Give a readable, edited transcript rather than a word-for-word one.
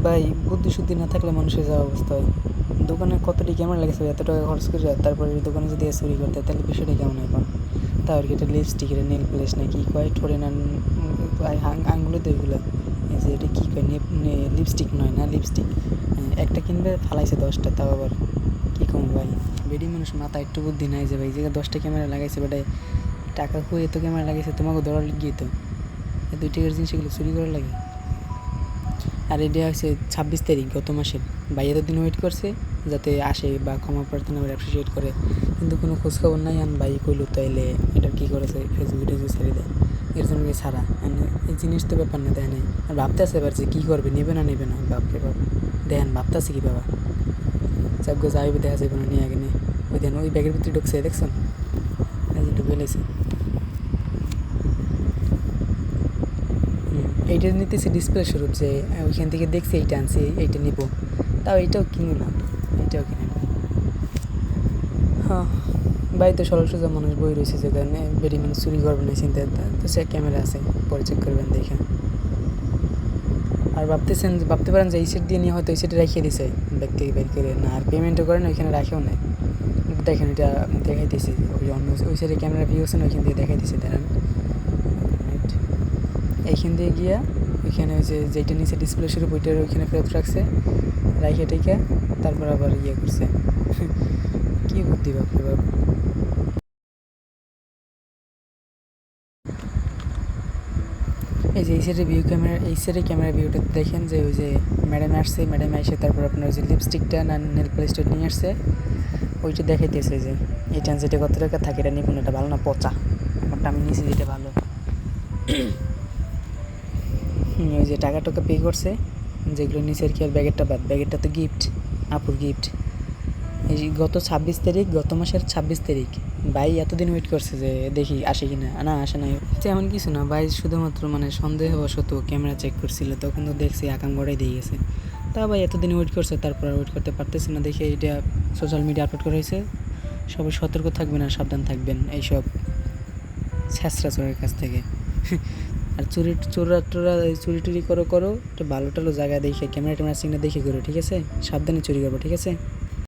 ভাই বুদ্ধি শুদ্ধি না থাকলে মানুষের যা অবস্থা হয়। দোকানে কতটি ক্যামেরা লাগেছে এত টাকা খরচ করে যায়, তারপরে দোকানে যদি চুরি করতে তাহলে বিষয়টা কেমন হয় এখন। তাও আর কি এটা লিপস্টিকের নেল প্লেস না কি কয় ঠোরে না আঙুলে তো এগুলো এই যে এটা কী কয় লিপস্টিক নয় না লিপস্টিক একটা কিনবে ফালাইছে 10টা, তাও আবার কী কম ভাই। বেডি মানুষ মাথা একটু বুদ্ধি নাই যে ভাই যে 10টা ক্যামেরা লাগাইছে বেটায় টাকা খুঁয়ে তো ক্যামেরা লাগাইছে তোমাকে ধরার গিয়ে তো 2 টাকার জিনিস এগুলো চুরি করা লাগে। আর এটা হচ্ছে 26 তারিখ গত মাসের। ভাই এতদিন ওয়েট করছে যাতে আসে বা ক্ষমা প্রার্থনা করে অ্যাপ্রিসিয়েট করে, কিন্তু কোনো খোঁজখবর নাই। আমি ভাই কইলো তাইলে এটার কী করেছে ফেসবুকে টেসবুক ছেড়ে দেয়, এর জন্য কি ছাড়া এই জিনিস তো ব্যাপার না দেয় নাই। আর ভাবতে আসতে পারছে কী করবে, নেবে না নেবে না, বাপরে বাপ দেখেন ভাবতে আছে কী বাবা চাপ গো যাইবে দেখা যাবে না নিয়ে আগে নেই। ওই দেখেন ওই ব্যাগের ভিতরে ঢুকছে দেখছেন, এই যে ঢুকে লেছে। এইটা নিতেছি ডিসপ্লে স্বরূপ যে ওইখান থেকে দেখছি এইটা আনছি এইটা নিব, তাও এইটাও কিনি না, এইটাও কিনে না। হ্যাঁ ভাই তো সরল সোজা মানুষ বই রয়েছে যেখানে বেরি মানুষ চুরি করবে না চিন্তা, তো সে ক্যামেরা আছে পরে চেক করবেন দেখে। আর ভাবতে পারেন যে এই সেট দিয়ে নিয়ে হয়তো এই সেটে রেখে দিছে ব্যাগ থেকে বের করে না, আর পেমেন্টও করেন ওইখানে রাখেও নেয়। দেখেন এটা দেখাইতেছি ওই অন্য ওই সাইডে ক্যামেরা ভিউ আছে না ওইখান দিয়ে দেখাইতেছি দেখেন। এইখান দিয়ে গিয়া ওইখানে ওই যে যেইটা নিচে ডিসপ্লে শুরু ওইটার ওইখানে ফেরত রাখছে রাইখে টেকে তারপর আবার ইয়ে করছে। কী বুদ্ধি বাপরে বাপ। এই যে এই সাইডে ভিউ ক্যামেরা এই সাইডে ক্যামেরা ভিউটা দেখেন যে ওই যে ম্যাডাম আসছে, ম্যাডাম এসে তারপর আপনার ওই যে লিপস্টিকটা না নেল পলিশটা নিয়ে আসছে ওইটা দেখাইতেছে যে এটা যেটা কত টাকা থাকে এটা নিপুণ, এটা ভালো না পচা, আমারটা আমি নিয়েছি যেটা ভালো। ওই যে টাকা টাকা পে করছে যেগুলো নিচে আর কি, আর ব্যাগেরটা বাদ, ব্যাগেরটা তো গিফট, আপুর গিফট। এই গত 26 তারিখ গত মাসের 26 তারিখ ভাই এতদিন ওয়েট করছে যে দেখি আসে কি না, না আসে নাই তেমন কিছু না ভাই, শুধুমাত্র মানে সন্দেহবশত ক্যামেরা চেক করছিল তখন তো দেখছি আকাম গড়াই দিয়ে গেছে। তা ভাই এতদিন ওয়েট করছে তারপর ওয়েট করতে পারতেছে না দেখে এটা সোশ্যাল মিডিয়া আপলোড করা হয়েছে। সবাই সতর্ক থাকবেন আর সাবধান থাকবেন এইসব ছ্যাঁচড়া চোরের কাছ থেকে। আর চুরি টুরি করো একটু ভালো টালো জায়গা দেখে ক্যামেরা ট্যামেরা সিগনাল দেখে করো, ঠিক আছে? সাবধানে চুরি করবো, ঠিক আছে?